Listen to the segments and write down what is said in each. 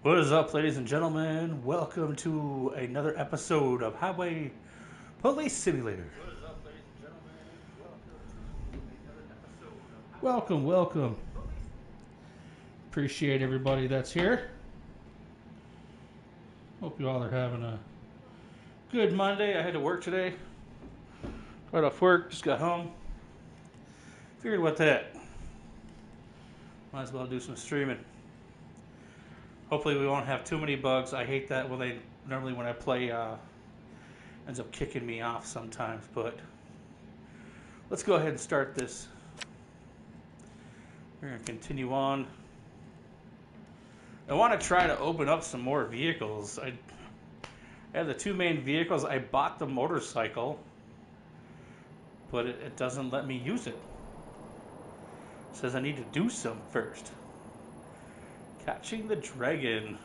What is up, ladies and gentlemen? Welcome to another episode of Highway Police Simulator. Welcome, welcome. Appreciate everybody that's here. Hope you all are having a good Monday. I had to work today. Right off work, just got home. Figured what that. Might as well do some streaming. Hopefully we won't have too many bugs. I hate that when I play ends up kicking me off sometimes, but let's go ahead and start this. We're going to continue on. I want to try to open up some more vehicles. I have the two main vehicles. I bought the motorcycle, but it doesn't let me use it. It says I need to do some first. Catching the Dragon.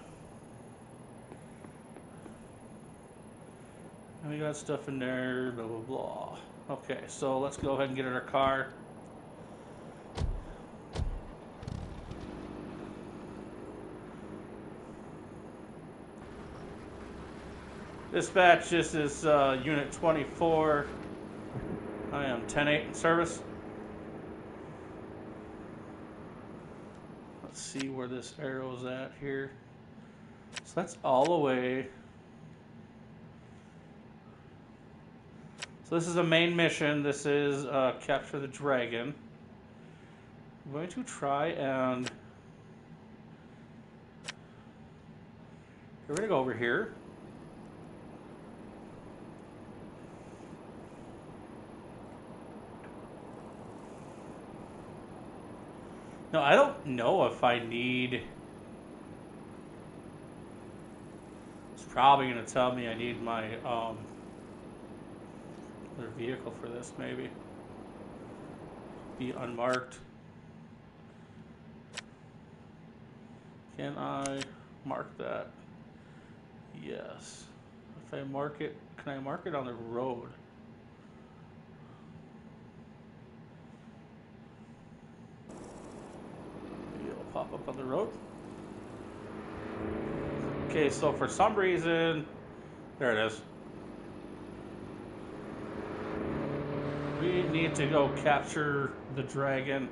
And we got stuff in there, blah, blah, blah. Okay, so let's go ahead and get in our car. Dispatch, this is Unit 24. I am 10-8 in service. Let's see where this arrow's at here. So that's all the way. So this is a main mission. This is Capture the Dragon. I'm going to try and... We're going to go over here. No, I don't know if I need... It's probably going to tell me I need my other vehicle for this, maybe. Be unmarked. Can I mark that? Yes. If I mark it, can I mark it on the road? Pop up on the road. Okay, so for some reason, there it is. We need to go capture the dragon.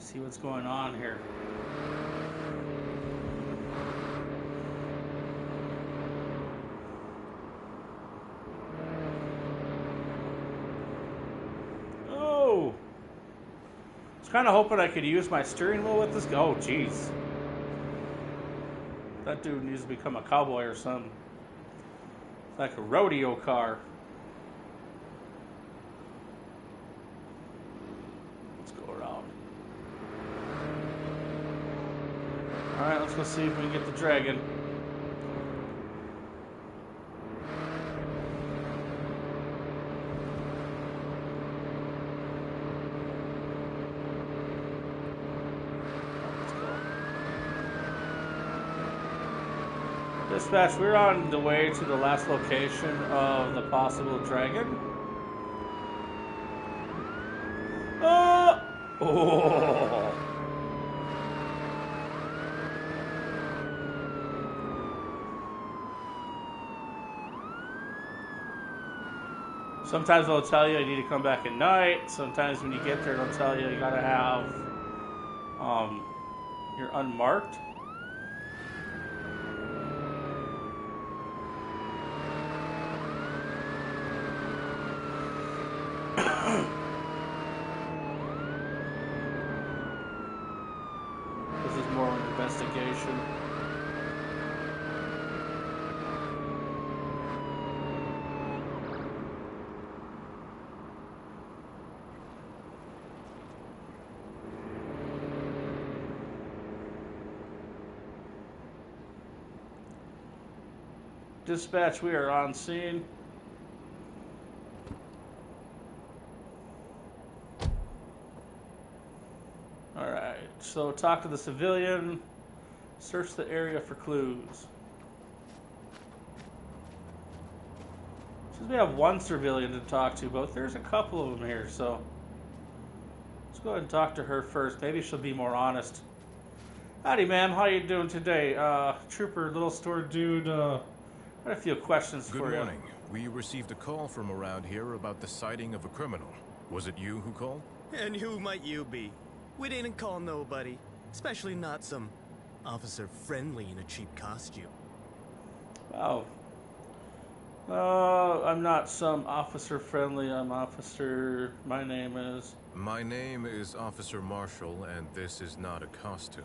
See what's going on here. I was kind of hoping I could use my steering wheel with this. Oh, jeez. That dude needs to become a cowboy or something. It's like a rodeo car. Let's go around. Alright, let's go see if we can get the dragon. Dispatch, we're on the way to the last location of the possible dragon. Oh! Sometimes they'll tell you need to come back at night. Sometimes when you get there, they'll tell you gotta have you're unmarked. This is more of an investigation. Dispatch, we are on scene. Alright, so talk to the civilian. Search the area for clues. Since we have one civilian to talk to, but there's a couple of them here, so let's go ahead and talk to her first. Maybe she'll be more honest. Howdy, ma'am. How you doing today? Trooper, little store dude. I had a few questions Good for you. morning. We received a call from around here about the sighting of a criminal. Was it you who called? And who might you be? We didn't call nobody. Especially not some officer friendly in a cheap costume. Oh. I'm not some officer friendly. I'm officer. My name is. My name is Officer Marshall, and this is not a costume.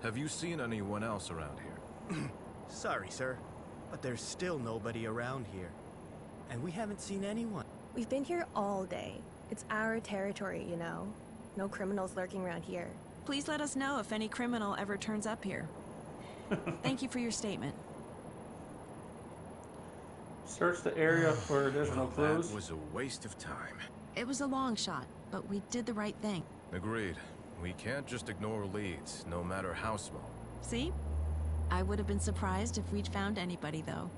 Have you seen anyone else around here? Sorry, sir, but there's still nobody around here. And we haven't seen anyone. We've been here all day. It's our territory, you know. No criminals lurking around here. Please let us know if any criminal ever turns up here. Thank you for your statement. Search the area for additional clues. That was a waste of time. It was a long shot, but we did the right thing. Agreed. We can't just ignore leads, no matter how small. See? I would have been surprised if we'd found anybody, though.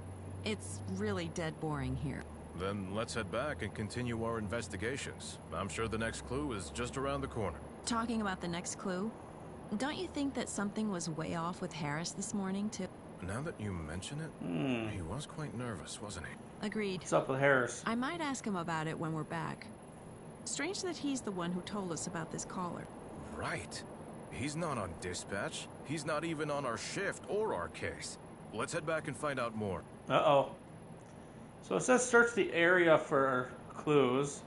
It's really dead boring here. Then let's head back and continue our investigations. I'm sure the next clue is just around the corner. Talking about the next clue, don't you think that something was way off with Harris this morning, too? Now that you mention it, he was quite nervous, wasn't he? Agreed. What's up with Harris? I might ask him about it when we're back. Strange that he's the one who told us about this caller. Right. He's not on dispatch. He's not even on our shift or our case. Let's head back and find out more. Uh-oh. So it says search the area for clues.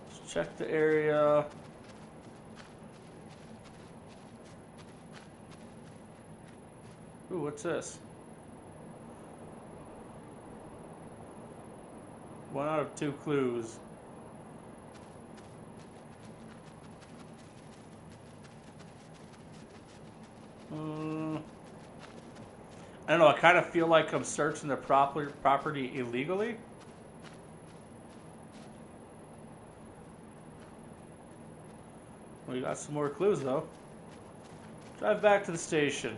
Let's check the area. Ooh, what's this? 1 out of 2 clues. I don't know, I kind of feel like I'm searching the property illegally. We got some more clues though. Drive back to the station.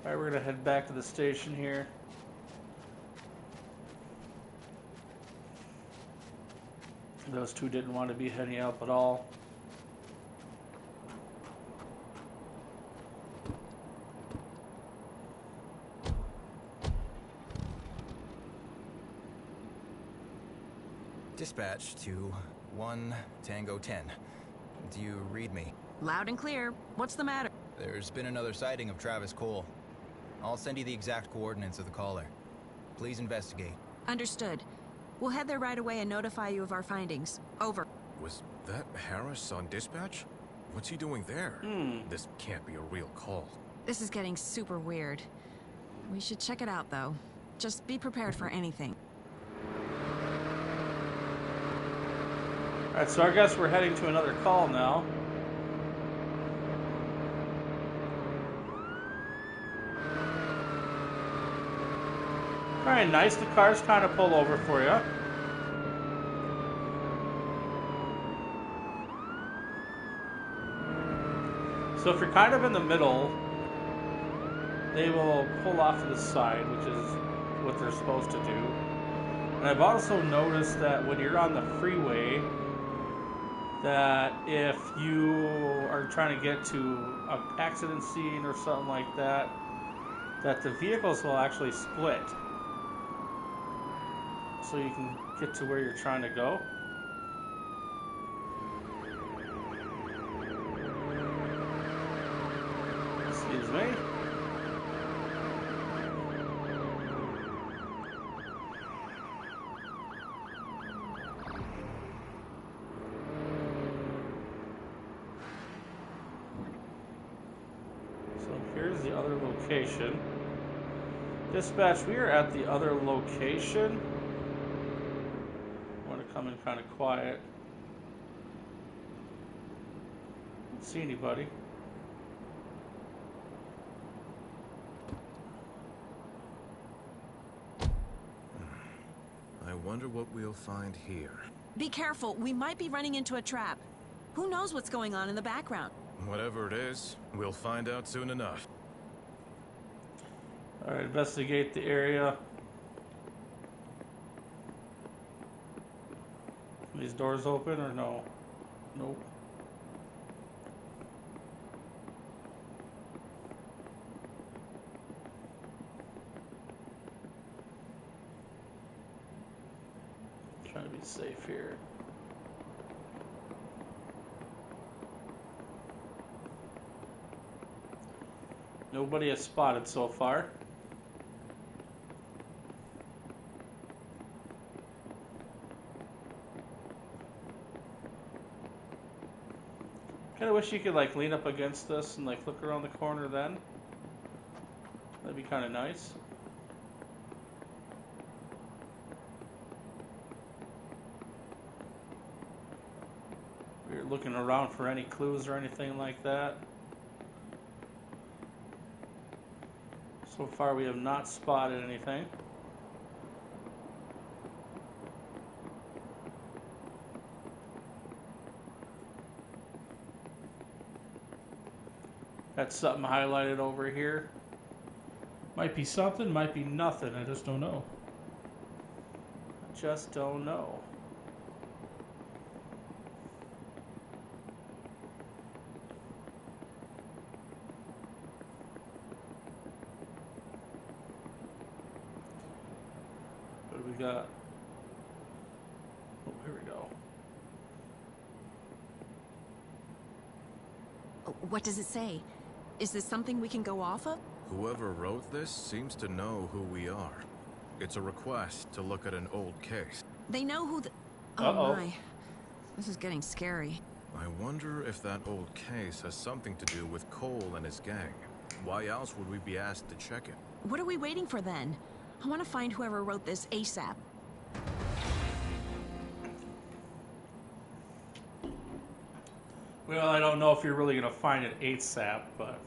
Alright, we're gonna head back to the station here. Those two didn't want to be heading up at all. Dispatch to 1 Tango 10. Do you read me? Loud and clear. What's the matter? There's been another sighting of Travis Cole. I'll send you the exact coordinates of the caller. Please investigate. Understood. We'll head there right away and notify you of our findings. Over. Was that Harris on dispatch? What's he doing there? This can't be a real call. This is getting super weird. We should check it out, though. Just be prepared for anything. Alright, so I guess we're heading to another call now. Alright, nice. The car's kind of pulled over for you. So if you're kind of in the middle, they will pull off to the side, which is what they're supposed to do. And I've also noticed that when you're on the freeway, that if you are trying to get to an accident scene or something like that, that the vehicles will actually split. So you can get to where you're trying to go. Excuse me. So here's the other location. Dispatch, we are at the other location. I want to come in kind of quiet. Don't see anybody. I wonder what we'll find here. Be careful. We might be running into a trap. Who knows what's going on in the background? Whatever it is, we'll find out soon enough. Alright, investigate the area. Are these doors open or no? Nope. Trying to be safe here. Nobody has spotted so far. Kinda wish you could like lean up against this and like look around the corner then. That'd be kinda nice. We're looking around for any clues or anything like that. So far we have not spotted anything. Got something highlighted over here. Might be something, might be nothing. I just don't know. Just don't know. What do we got? Oh, here we go. What does it say? Is this something we can go off of? Whoever wrote this seems to know who we are. It's a request to look at an old case. They know who the... Oh Uh-oh. my. This is getting scary. I wonder if that old case has something to do with Cole and his gang. Why else would we be asked to check it? What are we waiting for then? I want to find whoever wrote this ASAP. Well, I don't know if you're really going to find it ASAP, but...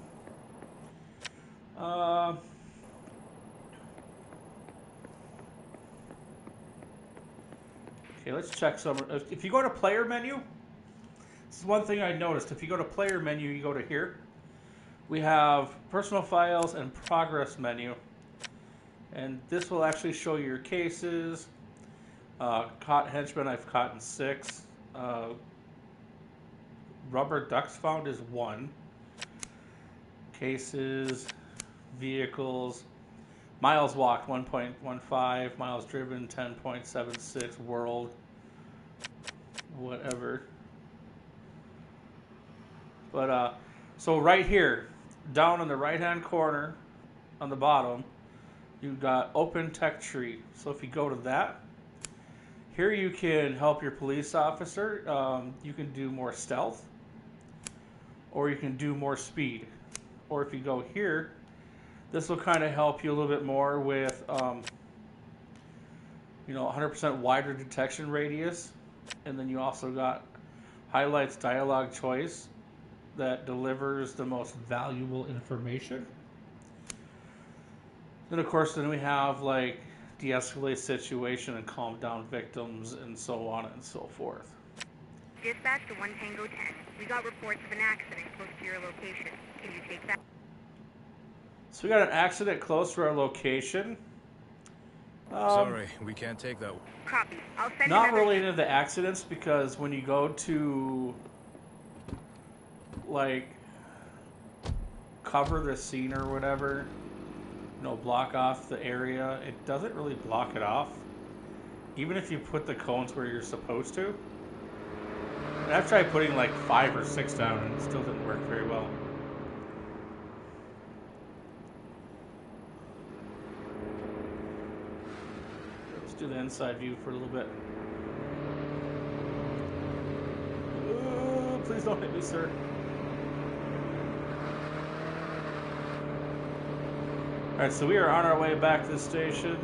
Okay, let's check some... If you go to player menu, this is one thing I noticed. If you go to player menu, you go to here. We have personal files and progress menu. And this will actually show your cases. Caught henchmen, I've caught in 6. Rubber ducks found is 1. Cases, vehicles, miles walked 1.15, miles driven 10.76, world, whatever. But so right here, down in the right hand corner on the bottom, you've got open tech tree. So if you go to that, here you can help your police officer. You can do more stealth, or you can do more speed. Or if you go here, this will kind of help you a little bit more with, 100% wider detection radius. And then you also got highlights dialogue choice that delivers the most valuable information. Then of course, then we have like de-escalate situation and calm down victims and so on and so forth. Dispatch to 1 Tango 10. We got reports of an accident close to your location. Can you take that? So we got an accident close to our location. Sorry, we can't take that. Copy. I'll send Not another... related to the accidents, because when you go to like cover the scene or whatever, block off the area, it doesn't really block it off. Even if you put the cones where you're supposed to. And I've tried putting like 5 or 6 down and it still didn't work very well. Let's do the inside view for a little bit. Oh, please don't hit me, sir. Alright, so we are on our way back to the station.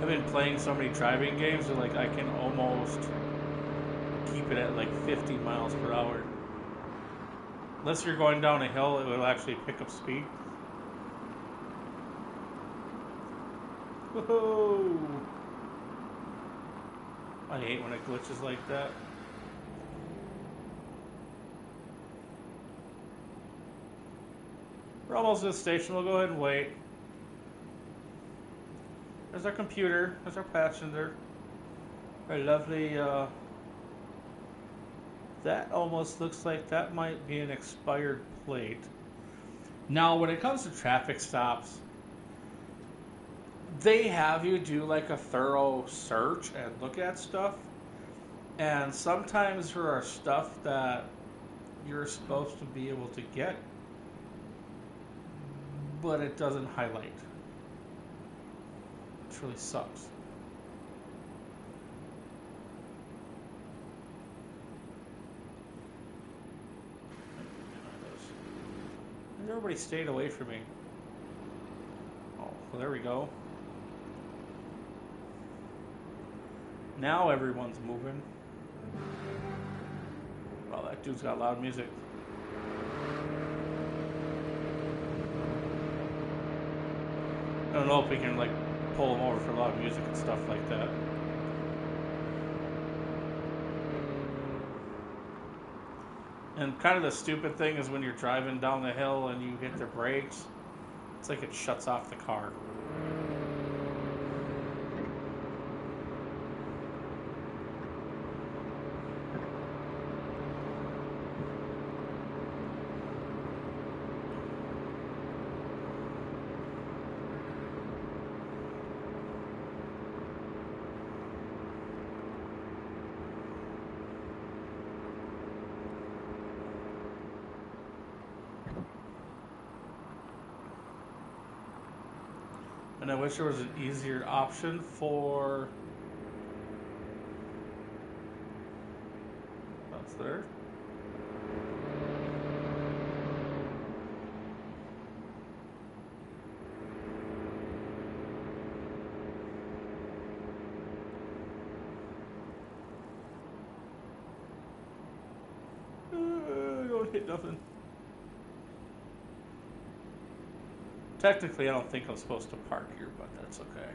I've been playing so many driving games that like I can almost keep it at like 50 miles per hour. Unless you're going down a hill, it will actually pick up speed. Woohoo! I hate when it glitches like that. We're almost at the station. We'll go ahead and wait. There's our computer. There's our passenger. Our lovely, that almost looks like that might be an expired plate. Now, when it comes to traffic stops, they have you do like a thorough search and look at stuff. And sometimes there are stuff that you're supposed to be able to get, but it doesn't highlight. It really sucks. Everybody stayed away from me. Oh, well, there we go. Now everyone's moving. Wow, that dude's got loud music. I don't know if we can like pull him over for loud music and stuff like that. And kind of the stupid thing is when you're driving down the hill and you hit the brakes, it's like it shuts off the car. And I wish there was an easier option for... That's there. I don't hit nothing. Technically, I don't think I'm supposed to park here, but that's okay.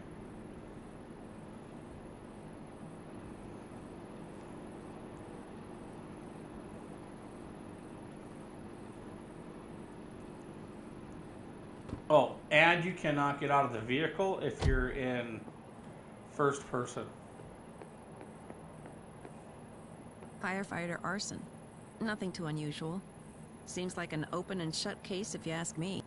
Oh, and you cannot get out of the vehicle if you're in first person. Firefighter arson. Nothing too unusual. Seems like an open and shut case if you ask me.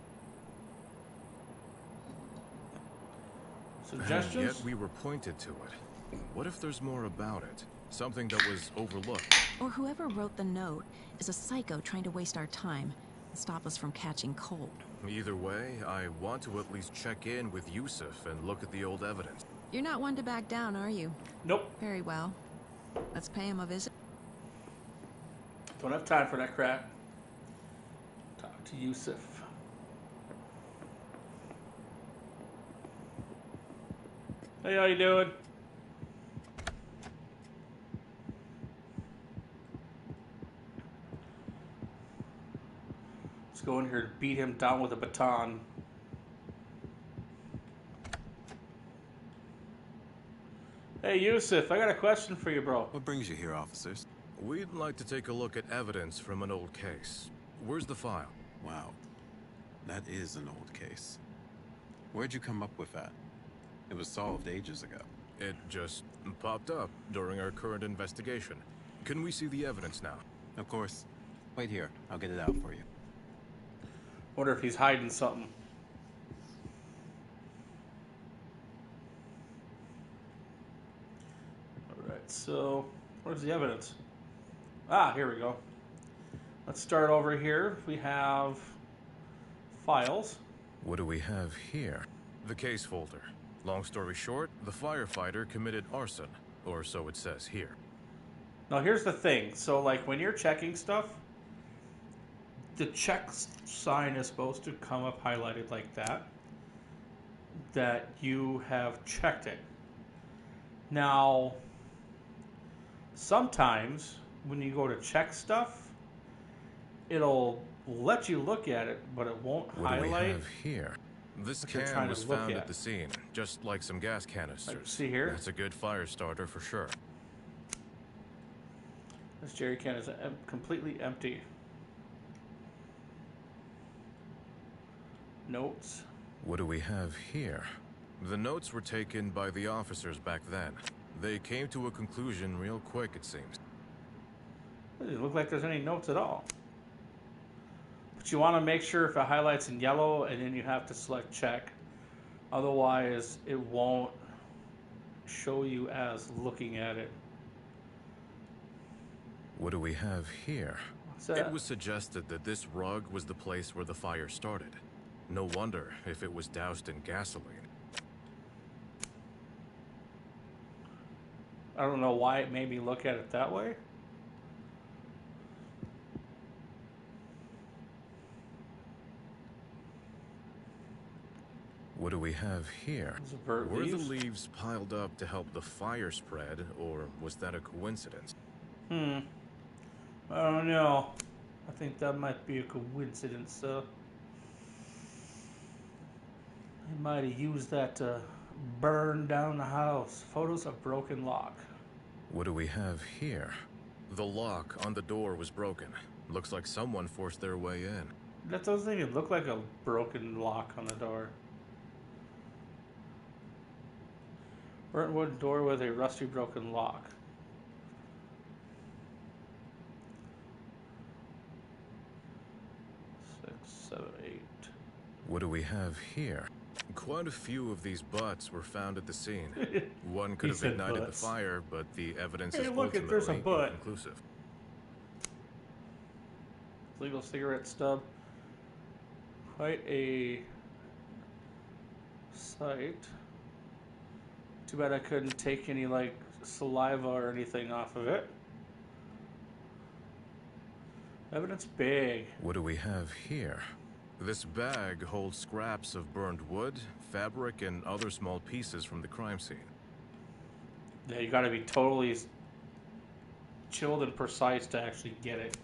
Suggestions? And yet we were pointed to it. What if there's more about it? Something that was overlooked. Or whoever wrote the note is a psycho trying to waste our time and stop us from catching cold. Either way, I want to at least check in with Yusuf and look at the old evidence. You're not one to back down, are you? Nope. Very well. Let's pay him a visit. Don't have time for that crap. Talk to Yusuf. Hey, how you doing? Let's go in here and beat him down with a baton. Hey, Yusuf, I got a question for you, bro. What brings you here, officers? We'd like to take a look at evidence from an old case. Where's the file? Wow. That is an old case. Where'd you come up with that? It was solved ages ago. It just popped up during our current investigation. Can we see the evidence now? Of course. Wait here. I'll get it out for you. Wonder if he's hiding something. Alright, so where's the evidence? Ah, here we go. Let's start over here. We have files. What do we have here? The case folder. Long story short, the firefighter committed arson, or so it says here. Now here's the thing. So like when you're checking stuff, the check sign is supposed to come up highlighted like that you have checked it. Now, sometimes when you go to check stuff, it'll let you look at it, but it won't highlight. What do we have here? This what you're can trying was to look found at. at the scene, just like some gas canisters. Like, see here? That's a good fire starter for sure. This jerry can is completely empty. Notes. What do we have here? The notes were taken by the officers back then. They came to a conclusion real quick, it seems. It doesn't look like there's any notes at all. But you want to make sure if it highlights in yellow, and then you have to select check. Otherwise, it won't show you as looking at it. What do we have here? What's that? It was suggested that this rug was the place where the fire started. No wonder if it was doused in gasoline. I don't know why it made me look at it that way. What do we have here? Those are burnt Were the leaves. leaves piled up to help the fire spread, or was that a coincidence? I don't know. I think that might be a coincidence. They might have used that to burn down the house. Photos of broken lock. What do we have here? The lock on the door was broken. Looks like someone forced their way in. That doesn't even look like a broken lock on the door. Burnt wood door with a rusty broken lock. Six, 7, 8. What do we have here? Quite a few of these butts were found at the scene. One could He have said ignited butts. the fire, but the evidence Hey, is look, there's a ultimately butt. inconclusive. Legal cigarette stub. Quite a sight. Too bad I couldn't take any like saliva or anything off of it. Evidence big. What do we have here? This bag holds scraps of burned wood, fabric, and other small pieces from the crime scene. Yeah, you gotta be totally chilled and precise to actually get it.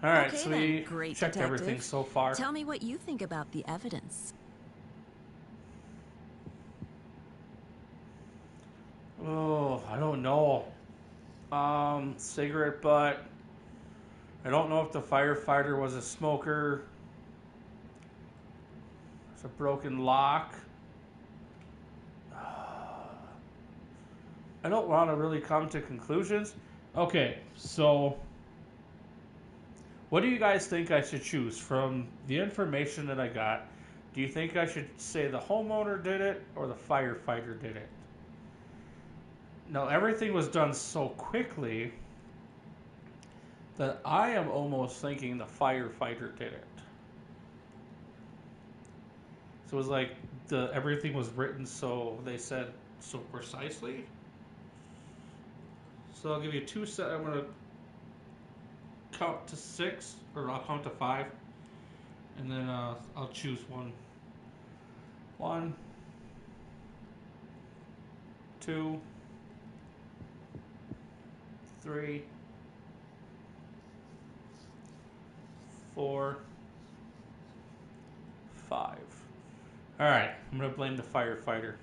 Alright, Okay so then, we great checked detective. everything so far. Tell me what you think about the evidence. Oh, I don't know. Cigarette butt. I don't know if the firefighter was a smoker. There's a broken lock. I don't want to really come to conclusions. Okay, so what do you guys think I should choose from the information that I got? Do you think I should say the homeowner did it or the firefighter did it? Now, everything was done so quickly that I am almost thinking the firefighter did it. So it was like everything was written so they said so precisely. So I'll give you two set. I'm gonna count to 6, or I'll count to 5, and then I'll choose one. 1, 2, 3, 4, 5. All right, I'm gonna blame the firefighter.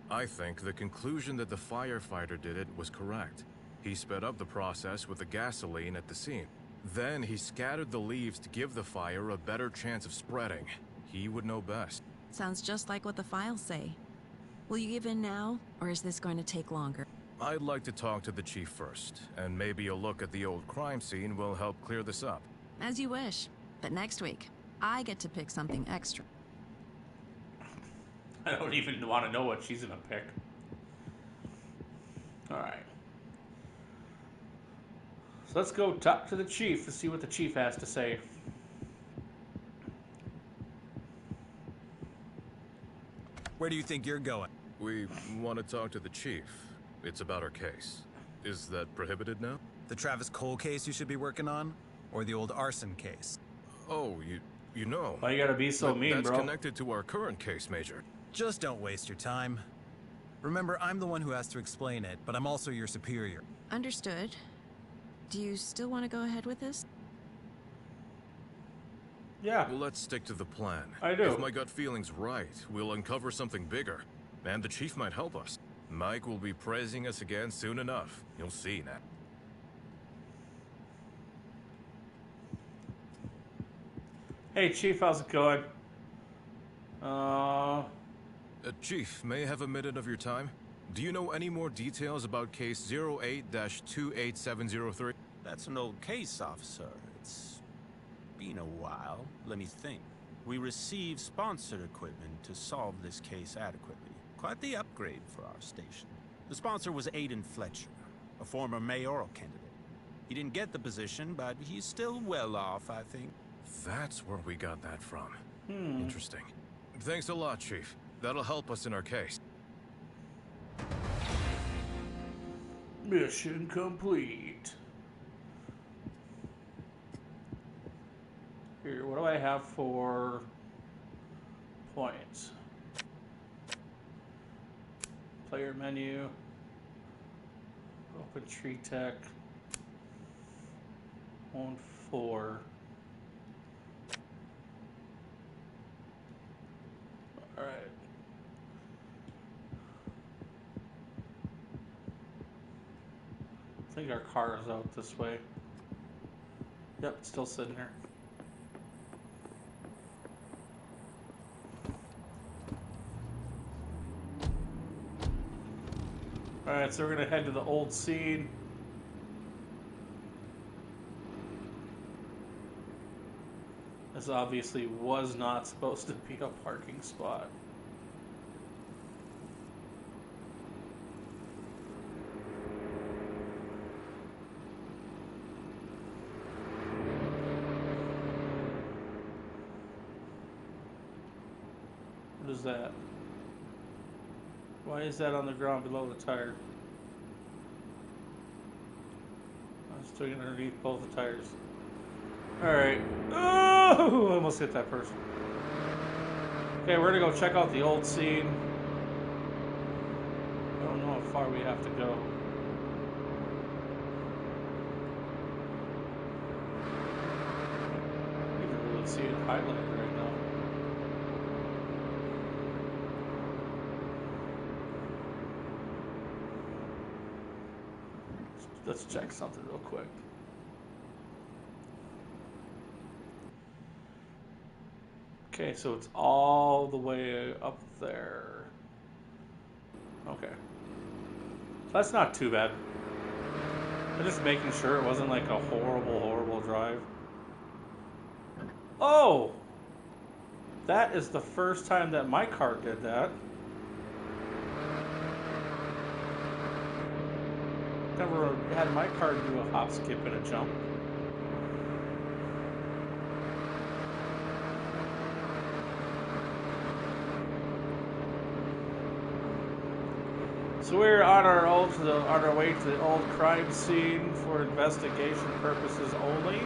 I think the conclusion that the firefighter did it was correct. He sped up the process with the gasoline at the scene. Then he scattered the leaves to give the fire a better chance of spreading. He would know best. Sounds just like what the files say. Will you give in now, or is this going to take longer? I'd like to talk to the chief first, and maybe a look at the old crime scene will help clear this up. As you wish. But next week, I get to pick something extra. I don't even want to know what she's gonna pick. All right. So let's go talk to the chief to see what the chief has to say. Where do you think you're going? We want to talk to the chief. It's about our case. Is that prohibited now? The Travis Cole case you should be working on? Or the old arson case? Oh, you know. Why you gotta be so mean, that's bro? connected to our current case, Major. Just don't waste your time. Remember, I'm the one who has to explain it, but I'm also your superior. Understood. Do you still want to go ahead with this? Yeah. Well, let's stick to the plan. I do. If my gut feeling's right, we'll uncover something bigger. And the chief might help us. Mike will be praising us again soon enough. You'll see now. Hey, Chief, how's it going? Chief, may I have a minute of your time? Do you know any more details about case 08-28703? That's an old case, officer. It's been a while. Let me think. We received sponsored equipment to solve this case adequately. Quite the upgrade for our station. The sponsor was Aiden Fletcher, a former mayoral candidate. He didn't get the position, but he's still well off, I think. That's where we got that from. Interesting. Thanks a lot, Chief. That'll help us in our case. Mission complete. Here, what do I have for points? Player menu. Open tree tech. 1-4. Alright. I think our car is out this way. Yep, it's still sitting there. Alright, so we're gonna head to the old scene. This obviously was not supposed to be a parking spot. What is that? Why is that on the ground below the tire? I was doing it underneath both the tires. Alright. Oh! I almost hit that person. Okay, we're gonna go check out the old scene. I don't know how far we have to go. You can really see it highlighted right now. Let's check something real quick. Okay, so it's all the way up there. Okay. That's not too bad. I'm just making sure it wasn't like a horrible, horrible drive. Oh! That is the first time that my car did that. Never had my car do a hop, skip, and a jump. So we're on our way to the old crime scene for investigation purposes only.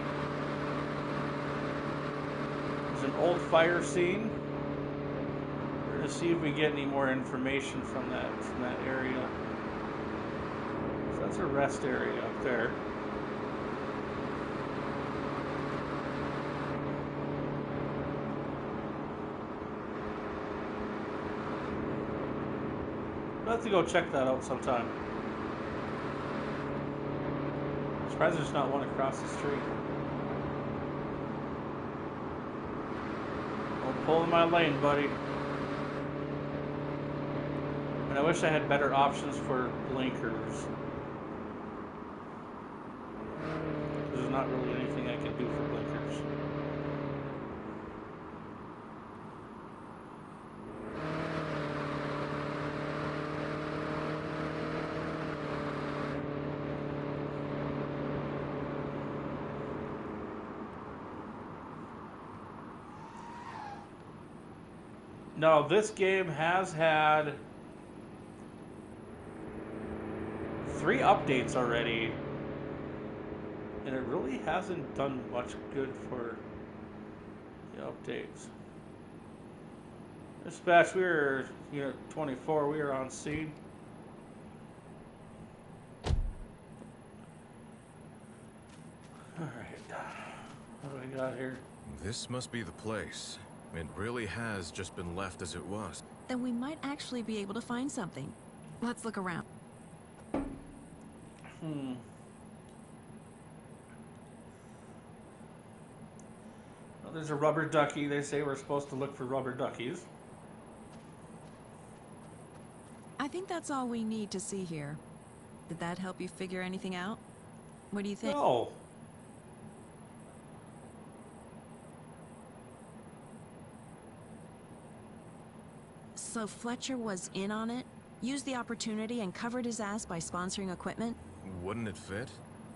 There's an old fire scene. We're gonna see if we get any more information from that area. So that's a rest area up there. We'll have to go check that out sometime. I'm surprised there's not one across the street. Don't pull in my lane, buddy. And I wish I had better options for blinkers. There's not really anything I can do for blinkers. No, this game has had 3 updates already, and it really hasn't done much good for the updates. Dispatch, we were Unit 24, we were on scene. Alright, what do we got here? This must be the place. It really has just been left as it was. Then we might actually be able to find something. Let's look around. Well, there's a rubber ducky. They say we're supposed to look for rubber duckies. I think that's all we need to see here. Did that help you figure anything out? What do you think? No. So Fletcher was in on it? Used the opportunity and covered his ass by sponsoring equipment? Wouldn't it fit?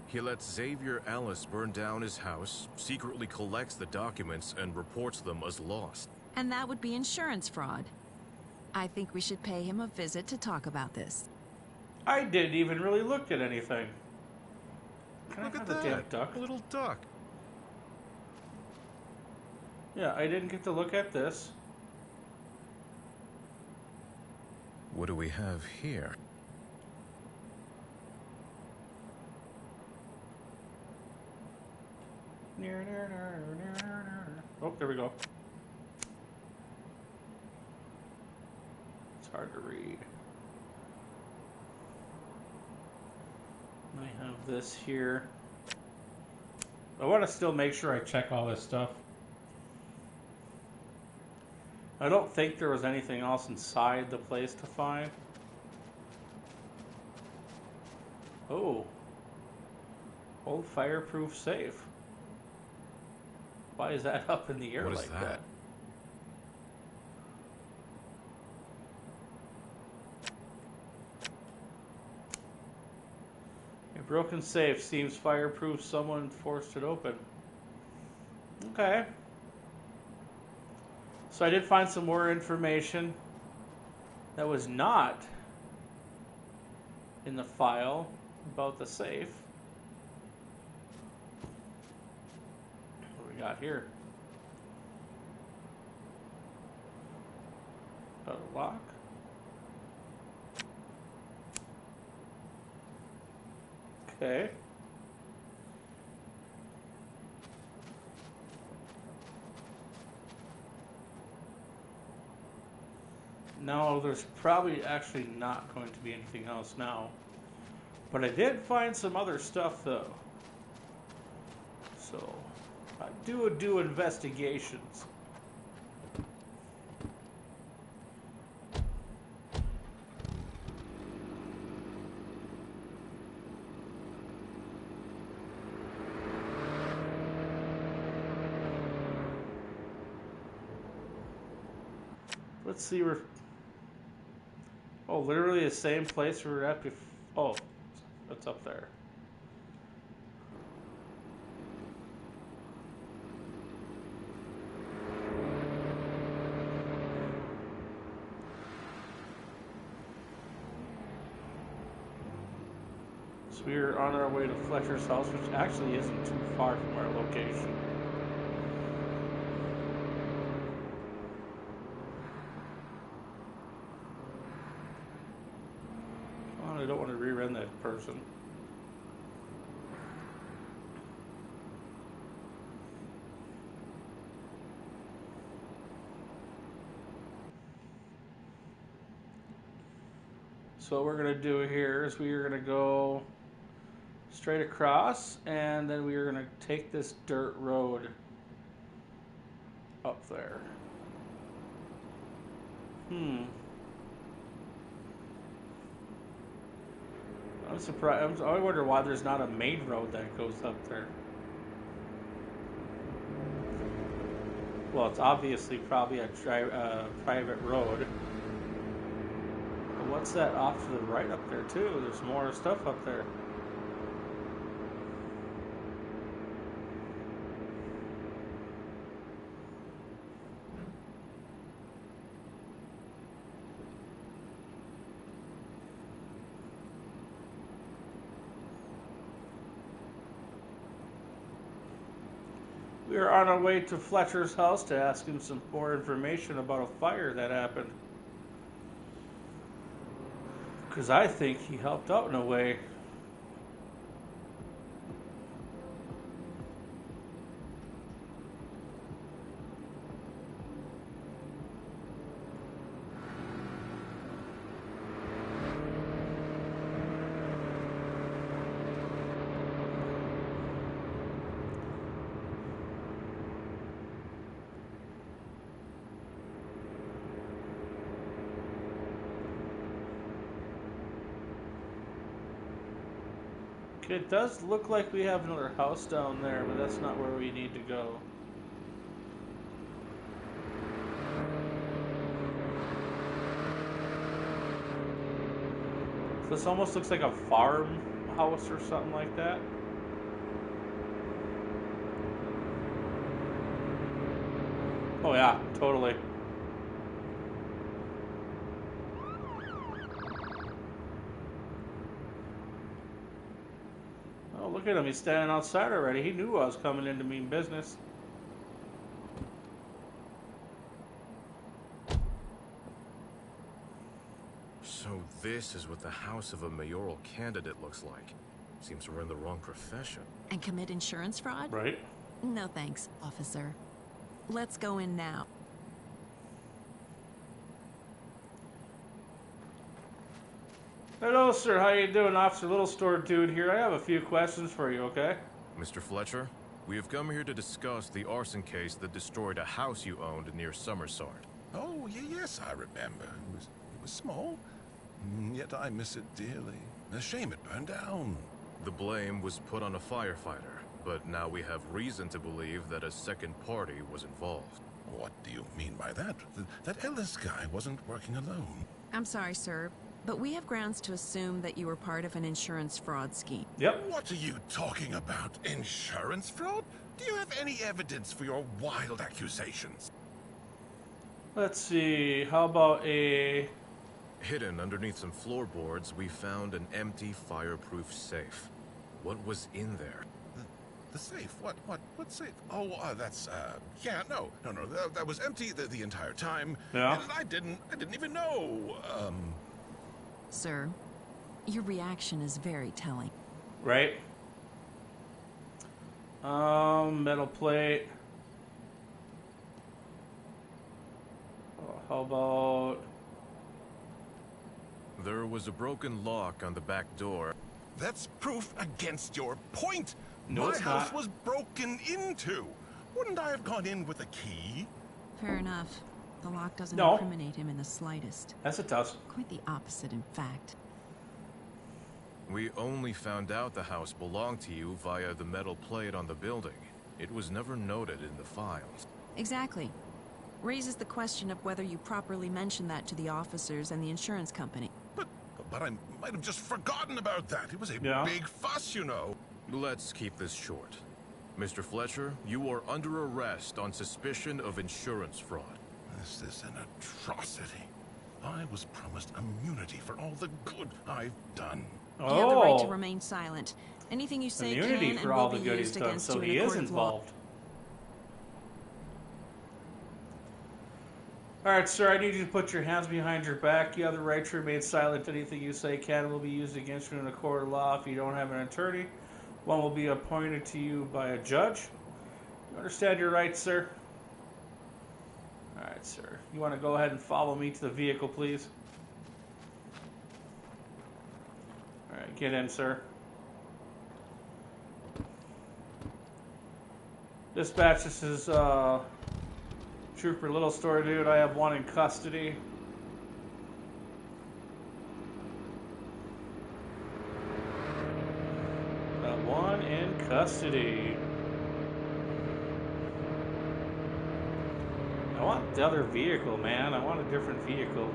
He lets Xavier Ellis burn down his house, secretly collects the documents, and reports them as lost. And that would be insurance fraud. I think we should pay him a visit to talk about this. I didn't even really look at anything. Can Look I at have the damn that. duck? A little duck. Yeah, I didn't get to look at this. What do we have here? Oh, there we go. It's hard to read. I have this here. I want to still make sure I check all this stuff. I don't think there was anything else inside the place to find. Oh. Old fireproof safe. Why is that up in the air What is like that? that? A broken safe seems fireproof. Someone forced it open. Okay. So I did find some more information that was not in the file about the safe. What do we got here? Got a lock. Okay. No, there's probably actually not going to be anything else now. But I did find some other stuff though. So I do investigations. Let's see where. Oh, literally the same place we were at before. Oh, it's up there. So we are on our way to Fletcher's house, which actually isn't too far from our location. I don't want to rerun that person. So what we're going to do here is we are going to go straight across, and then we are going to take this dirt road up there. I'm surprised. I wonder why there's not a main road that goes up there. Well, it's obviously probably a private road. But what's that off to the right up there too? There's more stuff up there. We are on our way to Fletcher's house to ask him some more information about a fire that happened. Because I think he helped out in a way. Okay, it does look like we have another house down there, but that's not where we need to go. So this almost looks like a farmhouse or something like that. Oh yeah, totally. Oh, look at him. He's standing outside already. He knew I was coming in to mean business. So this is what the house of a mayoral candidate looks like. Seems we're in the wrong profession. And commit insurance fraud? Right? No thanks, officer. Let's go in now. Hello, sir. How you doing? Officer Little Store Dude here. I have a few questions for you, okay? Mr. Fletcher, we have come here to discuss the arson case that destroyed a house you owned near Summersart. Oh, yes, I remember. It was small, yet I miss it dearly. A shame it burned down. The blame was put on a firefighter, but now we have reason to believe that a second party was involved. What do you mean by that? That Ellis guy wasn't working alone. I'm sorry, sir, but we have grounds to assume that you were part of an insurance fraud scheme. Yep. What are you talking about? Insurance fraud? Do you have any evidence for your wild accusations? Let's see. How about a... Hidden underneath some floorboards, we found an empty fireproof safe. What was in there? The safe? What safe? Oh, that's, yeah, no, that was empty the entire time. Yeah. And I didn't even know, Sir, your reaction is very telling. Right? Metal plate. Oh, how about... There was a broken lock on the back door. That's proof against your point. No, My it's house not. was broken into. Wouldn't I have gone in with a key? Fair enough. The lock doesn't No. incriminate him in the slightest. Yes, it does. Quite the opposite, in fact. We only found out the house belonged to you via the metal plate on the building. It was never noted in the files. Exactly. Raises the question of whether you properly mentioned that to the officers and the insurance company. But I might have just forgotten about that. It was a Yeah. big fuss, you know. Let's keep this short. Mr. Fletcher, you are under arrest on suspicion of insurance fraud. This is an atrocity. I was promised immunity for all the good I've done. You have the right to Oh, remain silent. Anything you say immunity can and for all will the be good he's used done, against so you in he a is court of law. involved. Alright, sir, I need you to put your hands behind your back. You have the right to remain silent. Anything you say can and will be used against you in a court of law. If you don't have an attorney, one will be appointed to you by a judge. You understand your rights, sir? Alright, sir. You want to go ahead and follow me to the vehicle, please? Alright, get in, sir. Dispatch, this is, Trooper Little Store Dude. I have one in custody. Got one in custody. I want the other vehicle, man. I want a different vehicle.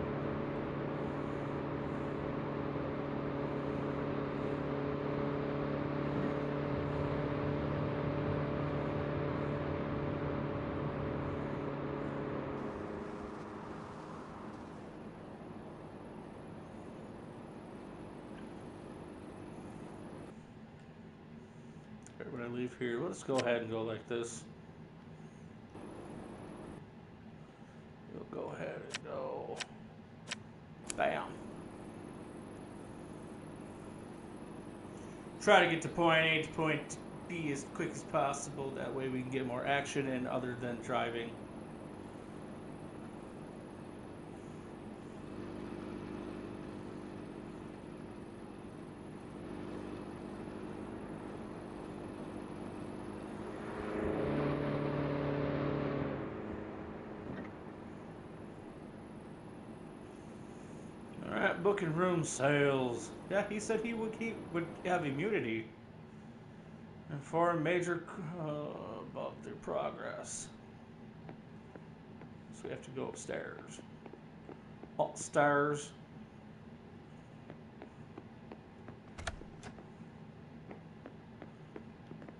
Okay, when I leave here, let's go ahead and go like this. We'll go ahead and go. Bam. Try to get to point A to point B as quick as possible. That way we can get more action in other than driving. Alright, booking room sales. Yeah, he said he would have immunity. Inform Major about their progress. So we have to go upstairs. Upstairs.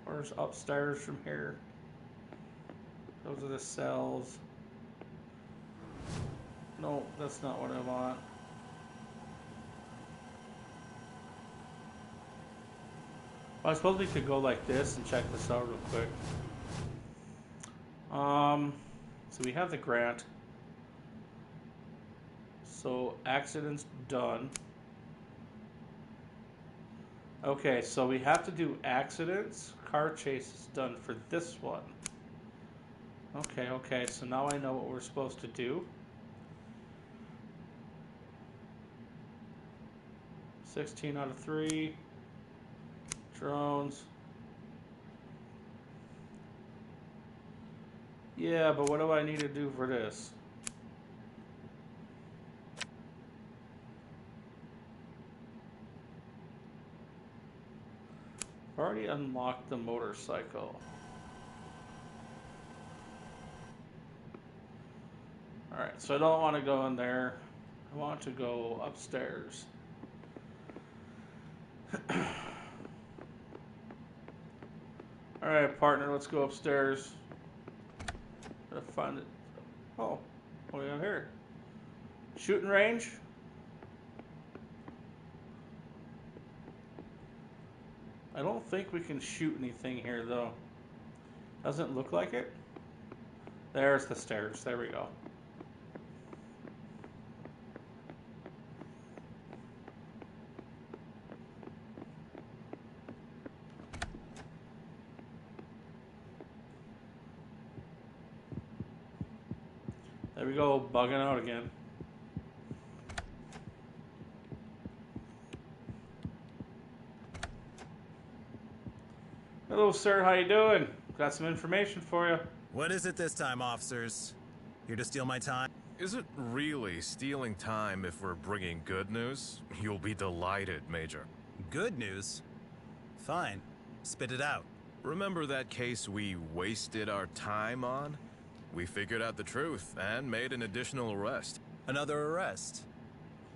Where's upstairs from here? Those are the cells. No, that's not what I want. Well, I suppose we could go like this and check this out real quick. So we have the grant. So accidents done. Okay, so we have to do accidents. Car chase is done for this one. Okay, so now I know what we're supposed to do. 16 out of 3. Drones. Yeah, but what do I need to do for this? I've already unlocked the motorcycle. Alright, so I don't want to go in there. I want to go upstairs. Alright, partner, let's go upstairs. Gotta find it. Oh, what do we have here? Shooting range? I don't think we can shoot anything here, though. Doesn't look like it. There's the stairs. There we go. There we go, bugging out again. Hello, sir. How you doing? Got some information for you. What is it this time, officers? Here to steal my time? Is it really stealing time if we're bringing good news? You'll be delighted, Major. Good news? Fine. Spit it out. Remember that case we wasted our time on? We figured out the truth and made an additional arrest. Another arrest?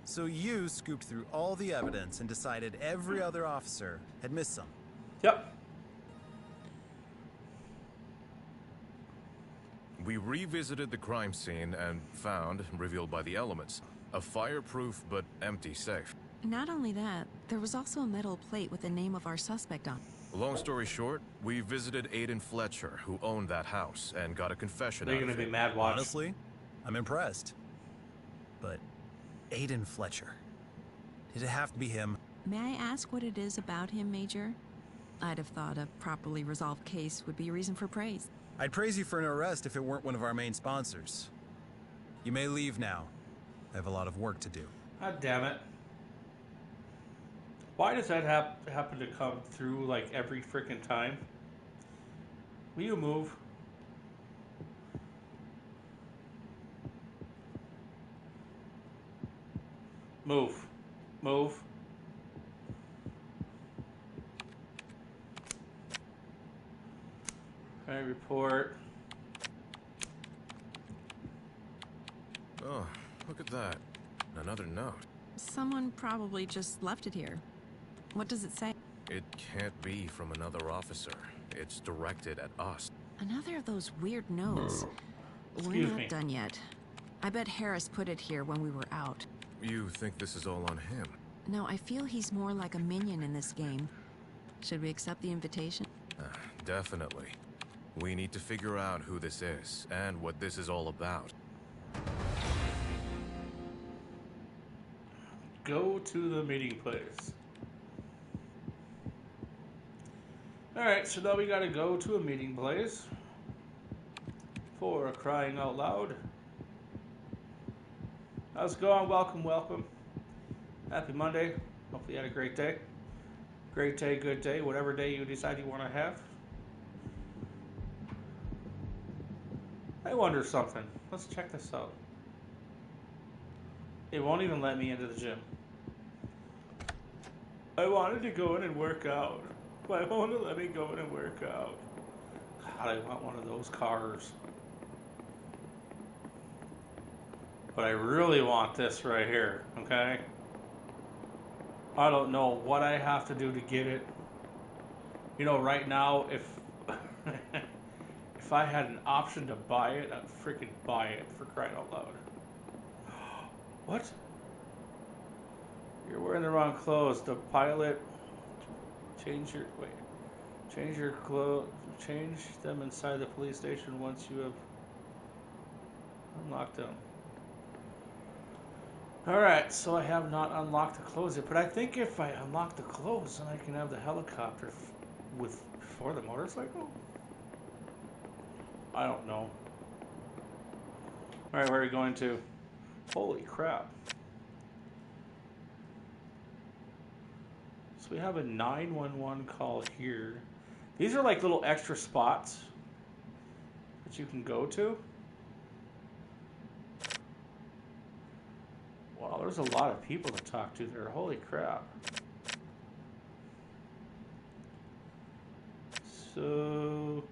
So you scooped through all the evidence and decided every other officer had missed some? Yep. We revisited the crime scene and found, revealed by the elements, a fireproof but empty safe. Not only that, there was also a metal plate with the name of our suspect on it. Long story short, we visited Aiden Fletcher, who owned that house, and got a confession They're out gonna of be him. mad watch. Honestly, I'm impressed. But Aiden Fletcher, did it have to be him? May I ask what it is about him, Major? I'd have thought a properly resolved case would be a reason for praise. I'd praise you for an arrest if it weren't one of our main sponsors. You may leave now. I have a lot of work to do. God damn it. Why does that happen to come through like every freaking time? Will you move? Move. Move. Alright, report. Oh, look at that. Another note. Someone probably just left it here. What does it say? It can't be from another officer. It's directed at us. Another of those weird notes. We're Excuse not me. done yet. I bet Harris put it here when we were out. You think this is all on him? No, I feel he's more like a minion in this game. Should we accept the invitation? Definitely. We need to figure out who this is and what this is all about. Go to the meeting place. Alright, so now we gotta go to a meeting place. For crying out loud. How's it going? Welcome, welcome. Happy Monday. Hopefully you had a great day. Great day, good day, whatever day you decide you want to have. I wonder something. Let's check this out. It won't even let me into the gym. I wanted to go in and work out. Why won't it let me go in and work out? God, I want one of those cars. But I really want this right here, okay? I don't know what I have to do to get it. You know, right now, if if I had an option to buy it, I'd freaking buy it, for crying out loud. What? You're wearing the wrong clothes. The pilot, change your clothes, change them inside the police station once you have unlocked them. Alright, so I have not unlocked the clothes yet, but I think if I unlock the clothes, then I can have the helicopter for the motorcycle? I don't know. Alright, where are we going to? Holy crap. So we have a 911 call here. These are like little extra spots that you can go to. Wow, there's a lot of people to talk to there. Holy crap. So...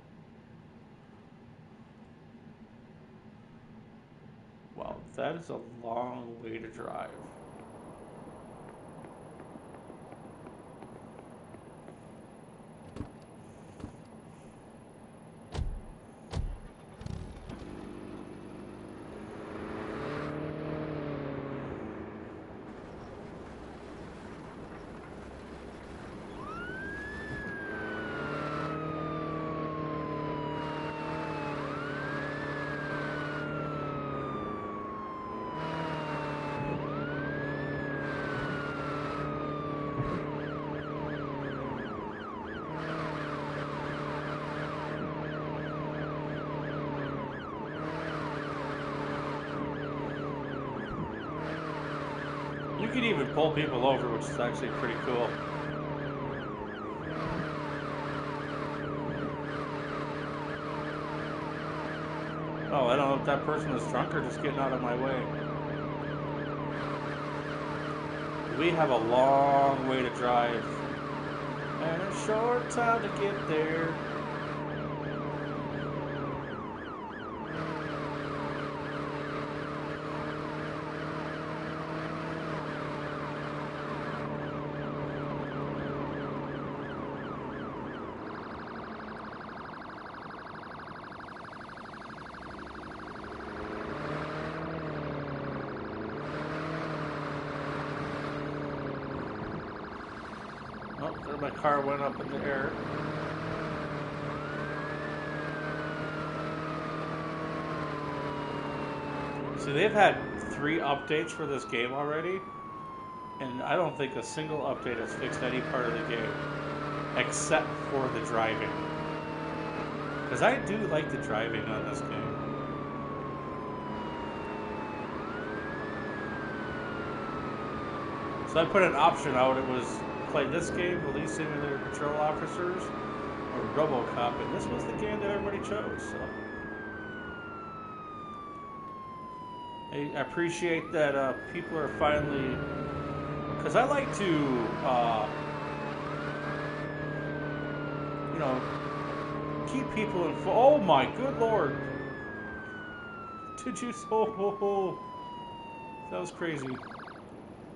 wow, that is a long way to drive. You can even pull people over, which is actually pretty cool. Oh, I don't know if that person is drunk or just getting out of my way. We have a long way to drive and a short time to get there. Oh, there my car went up in the air. See, they've had 3 updates for this game already, and I don't think a single update has fixed any part of the game, except for the driving. Because I do like the driving on this game. So I put an option out, it was play this game, Police Simulator Patrol Officers, or RoboCop, and this was the game that everybody chose. So I appreciate that people are finally, because I like to, you know, keep people informed. Oh my good lord! Did you? Oh, that was crazy.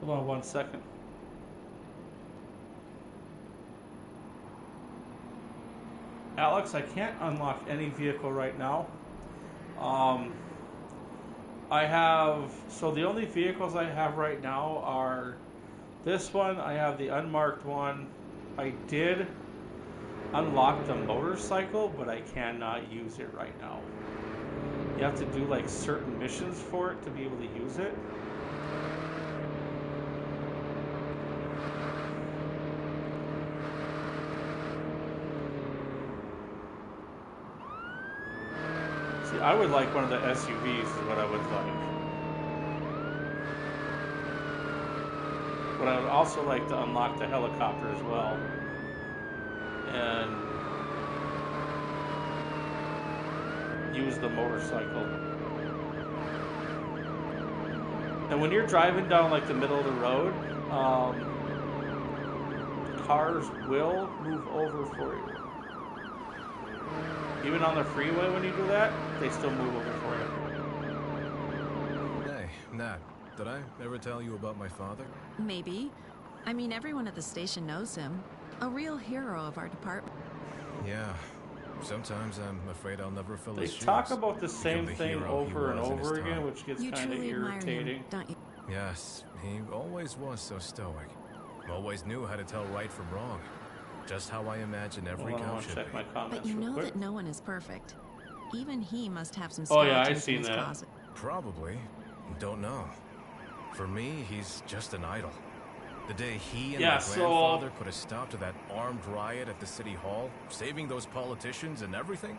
Hold on 1 second. Alex, I can't unlock any vehicle right now. So the only vehicles I have right now are this one, I have the unmarked one. I did unlock the motorcycle, but I cannot use it right now. You have to do like certain missions for it to be able to use it. I would like one of the SUVs is what I would like. But I would also like to unlock the helicopter as well. And use the motorcycle. And when you're driving down like the middle of the road, cars will move over for you. Even on the freeway when you do that, they still move over for you. Hey, Nat, did I ever tell you about my father? Maybe. I mean, everyone at the station knows him. A real hero of our department. Yeah. Sometimes I'm afraid I'll never fill They his shoes. talk about the Become same the thing hero he over and was in his over again, time. which gets You kind of truly admire irritating. him, don't you? Yes, he always was so stoic. Always knew how to tell right from wrong. Just how I imagine every Hold on, I cop want to should check be. my comments But you real know quick. that no one is perfect. Even he must have some Oh, yeah, I skeletons seen in his that. closet. Probably. Don't know. For me, he's just an idol. The day he and Yeah, my so- grandfather put a stop to that armed riot at the city hall, saving those politicians and everything.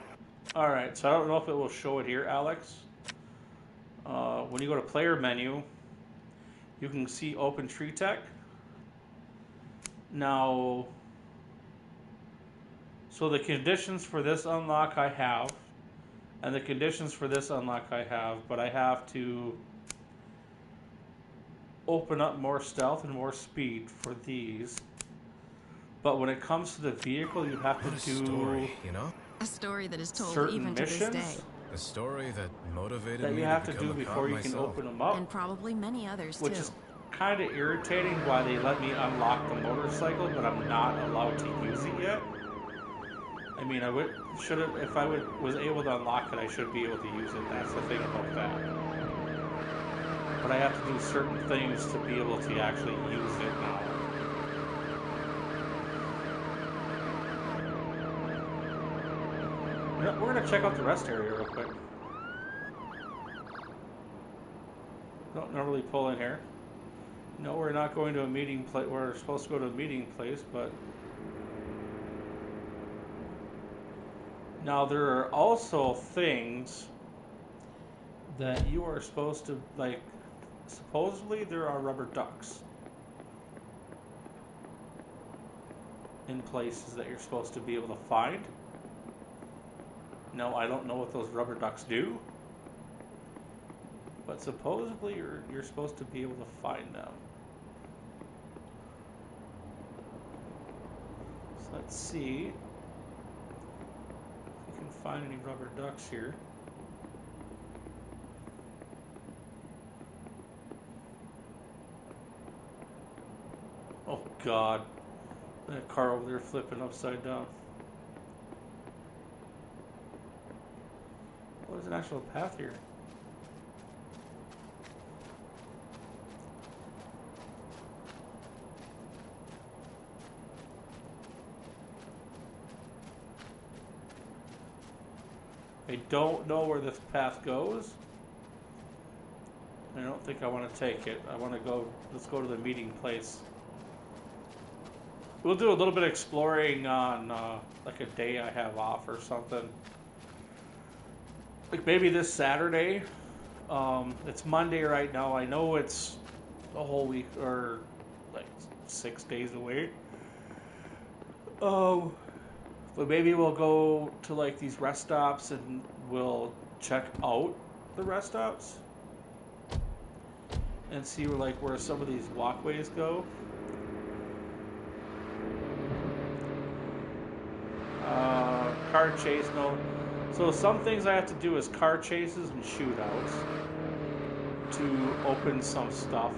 All right, so I don't know if it will show it here, Alex. When you go to player menu, you can see Open Tree Tech. Now, so the conditions for this unlock I have, and the conditions for this unlock I have, but I have to open up more stealth and more speed for these. But when it comes to the vehicle, you have What a to do story, you know? A story that is told certain even to this missions day. A story that motivated that me you have to become do a before cop you can myself. open them up. And probably many others, Which too. is kind of irritating why they let me unlock the motorcycle, but I'm not allowed to use it yet. I mean, I should have, if I was able to unlock it, I should be able to use it. That's the thing about that. But I have to do certain things to be able to actually use it now. We're gonna check out the rest area real quick. Don't normally pull in here. No, we're not going to a meeting place. We're supposed to go to a meeting place, but now there are also things that you are supposed to, like, supposedly there are rubber ducks in places that you're supposed to be able to find. No, I don't know what those rubber ducks do, but supposedly you're supposed to be able to find them. So let's see if we can find any rubber ducks here. Oh God, that car over there flipping upside down. What is an actual path here? I don't know where this path goes. I don't think I want to take it. I want to go, let's go to the meeting place. We'll do a little bit of exploring on like a day I have off or something. Like maybe this Saturday. It's Monday right now. I know it's a whole week or like 6 days away. But maybe we'll go to like these rest stops and we'll check out the rest stops and see where some of these walkways go. Car chase, no. So some things I have to do is car chases and shootouts to open some stuff.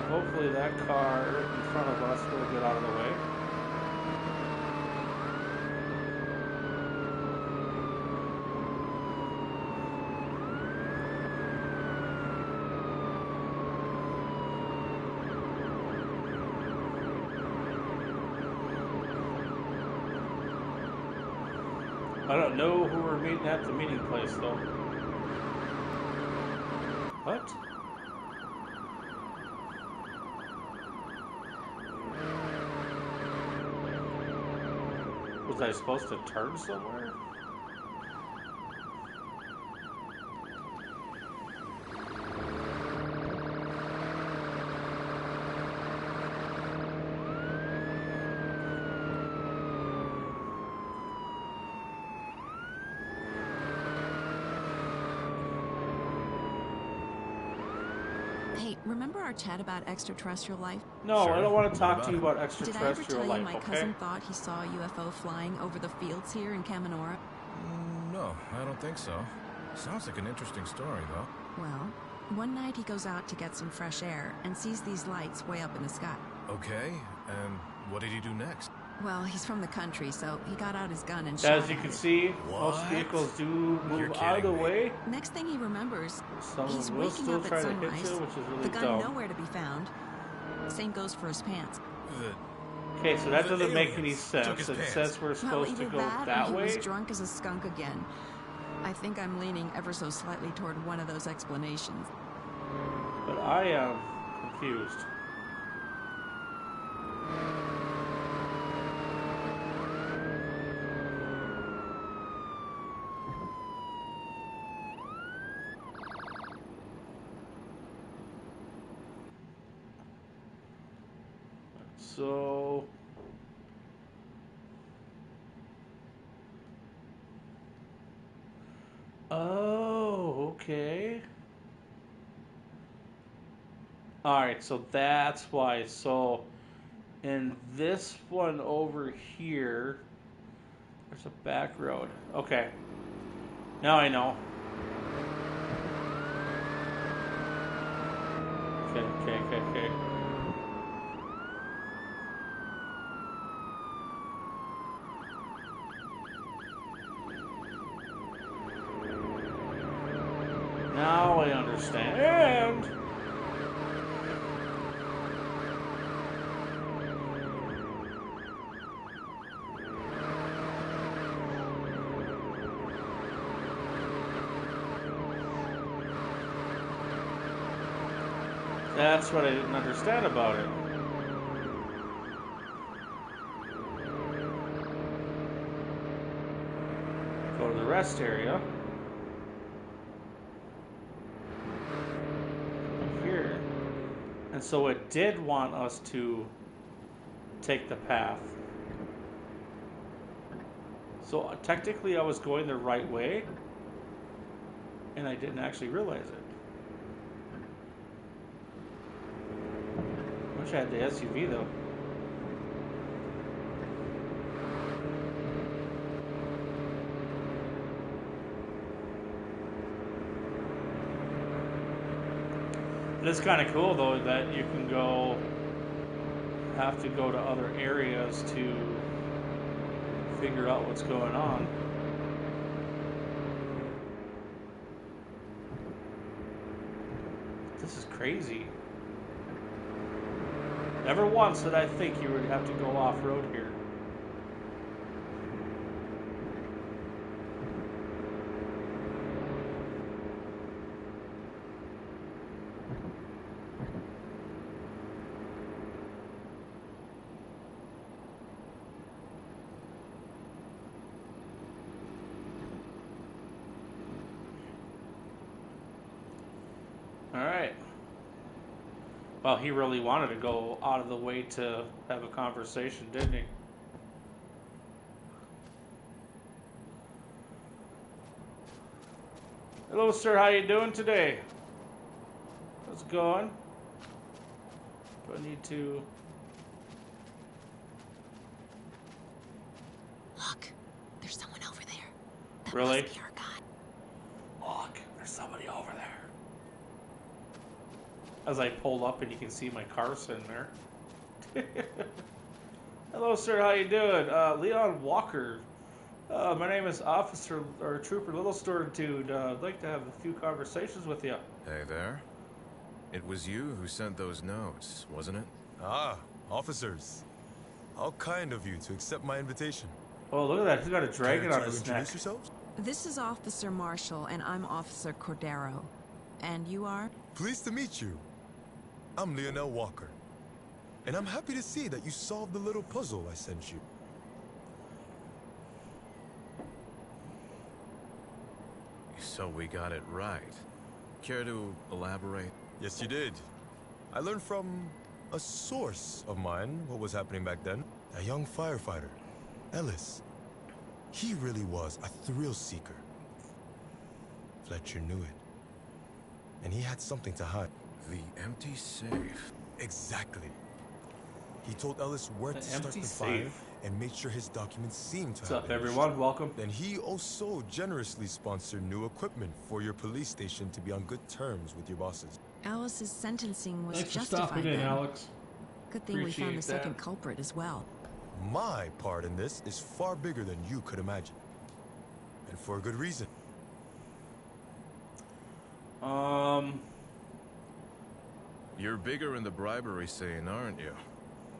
Hopefully that car in front of us will get out of the way. I don't know who we're meeting at the meeting place though. What? Was I supposed to turn somewhere? Hey, remember our chat about extraterrestrial life? No, Sure. I don't want to What talk to you about about Did I ever extraterrestrial tell you life, my okay? cousin thought he saw a UFO flying over the fields here in Kamanora? No, I don't think so. Sounds like an interesting story, though. Well, one night he goes out to get some fresh air and sees these lights way up in the sky. Okay, and what did he do next? Well, he's from the country, so he got out his gun and shot As you at can it. see, most What? vehicles do You're move out of the kidding me. way. Next thing he remembers, Someone he's will waking still up try at to hit sunrise, you, which is really the gun dumb. nowhere to be found. Same goes for his pants. Okay, so that The doesn't make any aliens took sense. his It pants. says we're Well, supposed to either go that, that or he was way. drunk as a skunk again. I think I'm leaning ever so slightly toward one of those explanations. But I am confused. So... Oh, okay. Alright, so that's why. So, in this one over here, there's a back road. Okay. Now I know. Okay. Now I understand. That's what I didn't understand about it. Go to the rest area. Here. And so it did want us to take the path. So technically I was going the right way, and I didn't actually realize it. Wish I had the SUV though. It's kind of cool though that you can have to go to other areas to figure out what's going on. This is crazy. Never once did I think you would have to go off-road here. Alright. Well, he really wanted to go out of the way to have a conversation, didn't he? Hello, sir. How you doing today? How's it going? Do I need to... Look, there's someone over there. That Really? must be our guy. Look, there's somebody over there. As I pull up and you can see my car sitting there. Hello, sir. How you doing? Leon Walker. My name is Officer or Trooper Littlestone, dude. I'd like to have a few conversations with you. Hey there. It was you who sent those notes, wasn't it? Ah, officers. How kind of you to accept my invitation. Oh, look at that. He's got a dragon Care on to his neck. introduce yourselves? This is Officer Marshall, and I'm Officer Cordero. And you are? Pleased to meet you. I'm Leonel Walker. And I'm happy to see that you solved the little puzzle I sent you. So we got it right. Care to elaborate? Yes, you did. I learned from a source of mine what was happening back then. A young firefighter, Ellis. He really was a thrill seeker. Fletcher knew it. And he had something to hide. The empty safe. Exactly. He told Ellis where The to start empty the fire safe. and made sure his documents seemed to What's have up, been everyone? destroyed. Welcome. Then he also generously sponsored new equipment for your police station to be on good terms with your bosses. Alice's sentencing was Thanks for justified stopping in, then. Alex. Good thing we found Appreciate the second that. culprit as well. My part in this is far bigger than you could imagine. And for a good reason. You're bigger in the bribery scene, aren't you?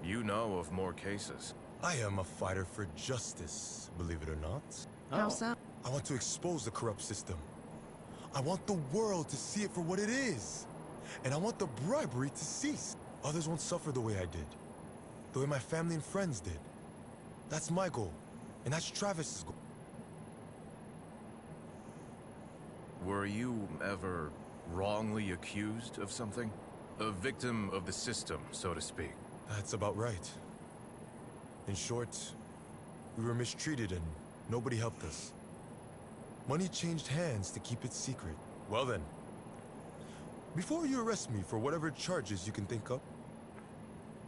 You know of more cases. I am a fighter for justice, believe it or not. How so? I want to expose the corrupt system. I want the world to see it for what it is. And I want the bribery to cease. Others won't suffer the way I did. The way my family and friends did. That's my goal. And that's Travis's goal. Were you ever wrongly accused of something? A victim of the system, so to speak. That's about right. In short, we were mistreated and nobody helped us. Money changed hands to keep it secret. Well then, before you arrest me for whatever charges you can think of,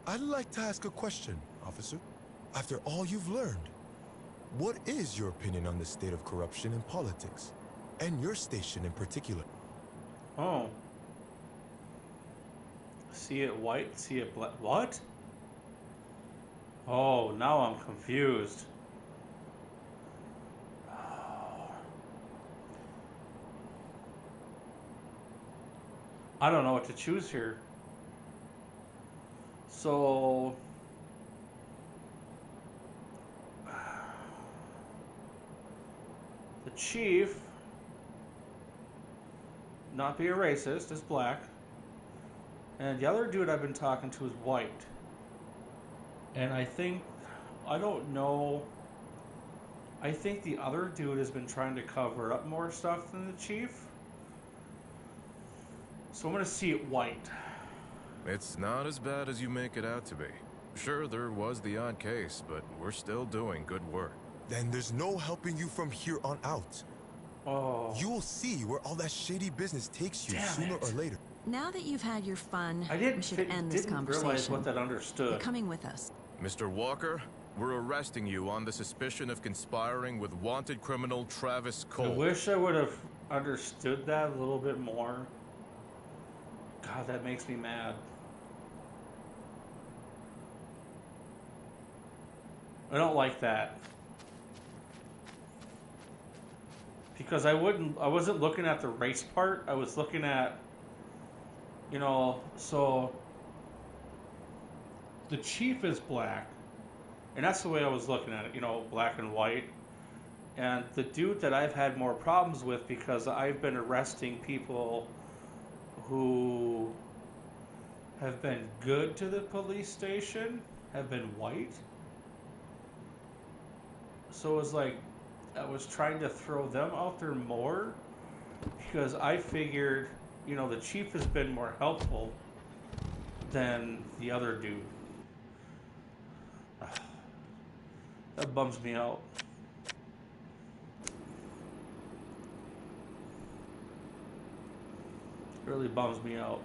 I'd like to ask a question, officer. After all you've learned, what is your opinion on the state of corruption in politics? And your station in particular? Oh. See it white, see it black. What? Oh, now I'm confused. I don't know what to choose here. So... the chief, not being racist, is black. And the other dude I've been talking to is white. And I don't know, I think the other dude has been trying to cover up more stuff than the chief. So I'm going to see it white. It's not as bad as you make it out to be. Sure, there was the odd case, but we're still doing good work. Then there's no helping you from here on out. Oh. You will see where all that shady business takes you Damn sooner it. or later. Now that you've had your fun, I we should end this didn't conversation. realize what that understood. You're coming with us. Mr. Walker, we're arresting you on the suspicion of conspiring with wanted criminal Travis I Cole. wish I would have understood that a little bit more. God, that makes me mad. I don't like that. Because I wasn't looking at the race part. I was looking at, so the chief is black. And that's the way I was looking at it, black and white. And the dude that I've had more problems with because I've been arresting people who have been good to the police station have been white. So it was like I was trying to throw them out there more because I figured, the chief has been more helpful than the other dude. That bums me out. It really bums me out.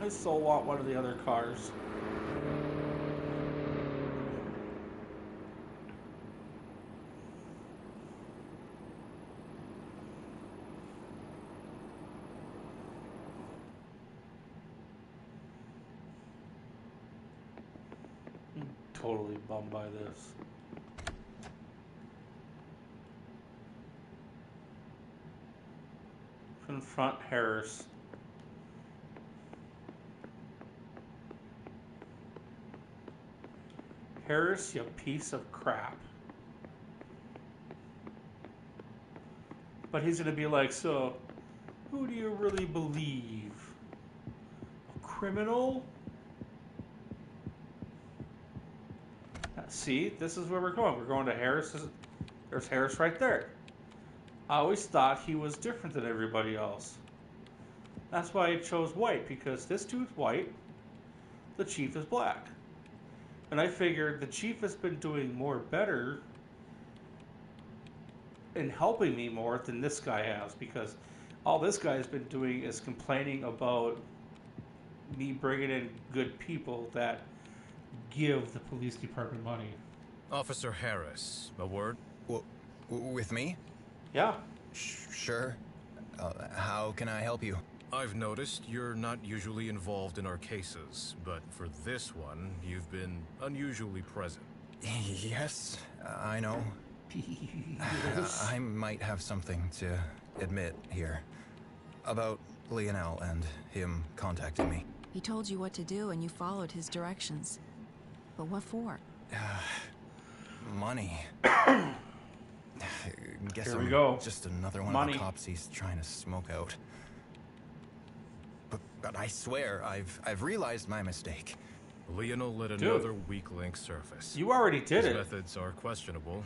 I still want one of the other cars. I'm totally bummed by this. Confront Harris. Harris, you piece of crap. But he's going to be like, so, who do you really believe? A criminal? See, this is where we're going. We're going to Harris. There's Harris right there. I always thought he was different than everybody else. That's why I chose white, because this dude's white. the chief is black. And I figured the chief has been doing better in helping me more than this guy has, because all this guy has been doing is complaining about me bringing in good people that give the police department money. Officer Harris, a word? With me? Yeah. Sure. How can I help you? I've noticed you're not usually involved in our cases, but for this one, you've been unusually present. Yes, I know. I might have something to admit here. About Lionel and him contacting me. He told you what to do and you followed his directions. But what for? Money. Guess Here we I'm go. just another one Money. of the cops he's trying to smoke out. But I swear, I've realized my mistake. Lionel let Dude. another weak link surface. You already did His it. methods are questionable,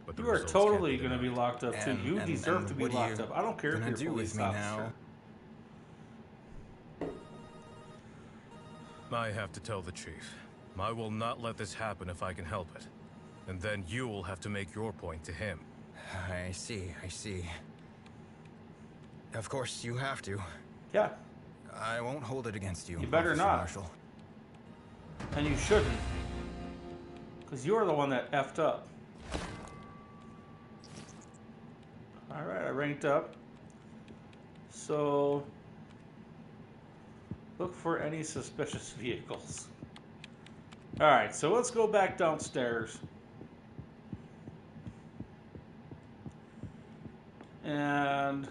but the You are results totally can't be going to be denied. locked up too. You deserve to be what are locked you up. I don't care if gonna you're a do police with me officer. now? I have to tell the chief. I will not let this happen if I can help it. And then you will have to make your point to him. I see. Of course you have to. Yeah. I won't hold it against you. You better Officer not. Marshall. And you shouldn't. Because you're the one that effed up. Alright, I ranked up. So, look for any suspicious vehicles. Alright, so let's go back downstairs. And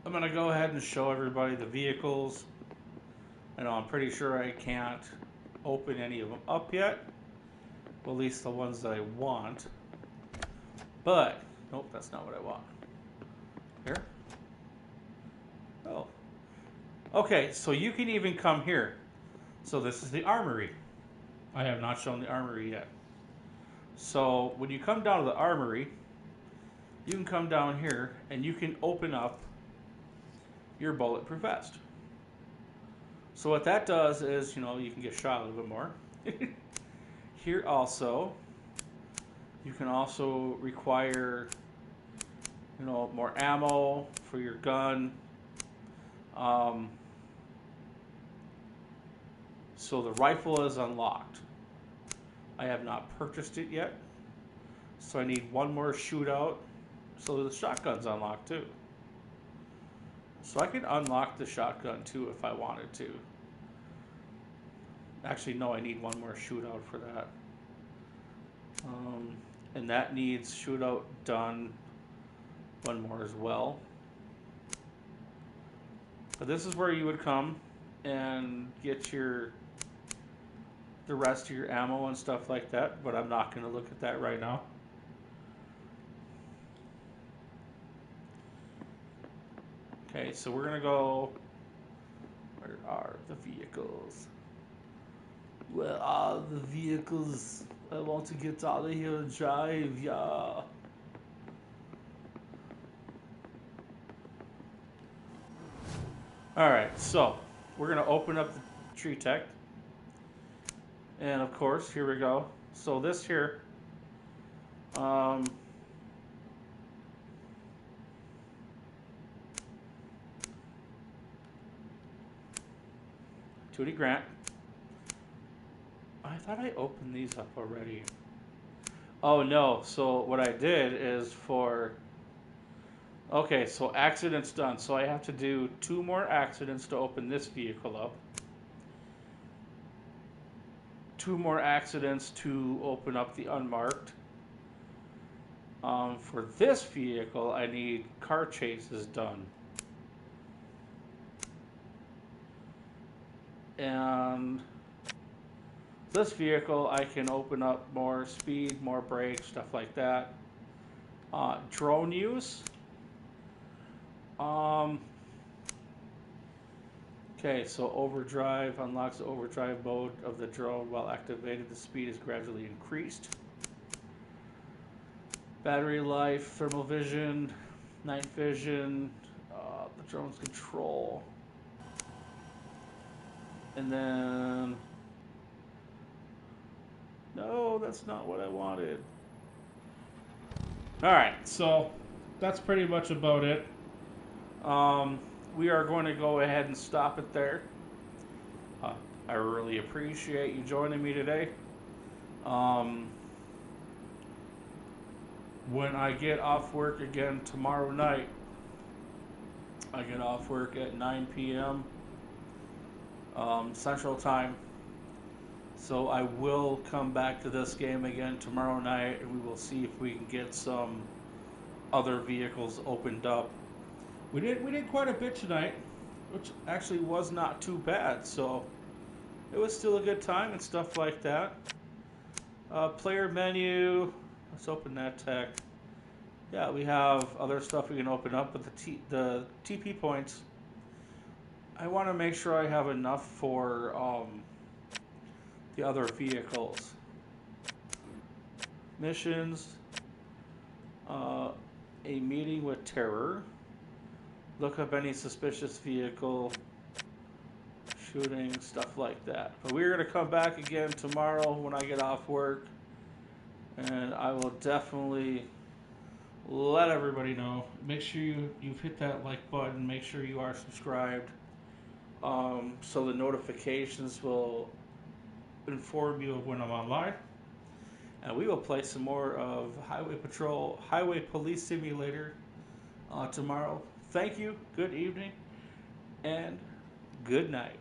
I'm going to go ahead and show everybody the vehicles. I know I'm pretty sure I can't open any of them up yet. Well, at least the ones that I want. But, nope, that's not what I want. Here? Oh. Okay, so you can even come here. So this is the armory. I have not shown the armory yet. So when you come down to the armory, you can come down here and you can open up your bulletproof vest. So what that does is, you can get shot a little bit more. Here also, you can also require, more ammo for your gun. So the rifle is unlocked. I have not purchased it yet. So I need one more shootout. So the shotgun's unlocked too. So I can unlock the shotgun too if I wanted to. Actually, no, I need one more shootout for that. And that needs shootout done one more as well. But this is where you would come and get the rest of your ammo and stuff like that, but I'm not going to look at that right now. Okay, so we're going to go... Where are the vehicles? Where are the vehicles? I want to get out of here and drive, yeah. Alright, so we're going to open up the tree tech. And of course, here we go. So this here, 2D Grant. I thought I opened these up already. Oh no, so what I did is for... Okay, so accidents done. So I have to do 2 more accidents to open this vehicle up. 2 more accidents to open up the unmarked. For this vehicle, I need car chases done. And this vehicle, I can open up more speed, more brakes, stuff like that. Drone use. Okay, so overdrive unlocks the overdrive mode of the drone. While activated, the speed is gradually increased. Battery life, thermal vision, night vision, the drone's control. And then... No, that's not what I wanted. Alright, so that's pretty much about it. We are going to go ahead and stop it there. I really appreciate you joining me today. When I get off work again tomorrow night, I get off work at 9 p.m. Central Time. So I will come back to this game again tomorrow night, and we will see if we can get some other vehicles opened up. We did quite a bit tonight, which actually was not too bad. So it was still a good time and stuff like that. Player menu. Let's open that tech. Yeah, we have other stuff we can open up, but the TP points, I want to make sure I have enough for the other vehicles. Missions. A meeting with terror. Look up any suspicious vehicle. Shooting, stuff like that. But we're going to come back again tomorrow when I get off work. And I will definitely let everybody know. Make sure you've hit that like button. Make sure you are subscribed. So the notifications will inform you of when I'm online. And we will play some more of Highway Police Simulator tomorrow. Thank you, good evening, and good night.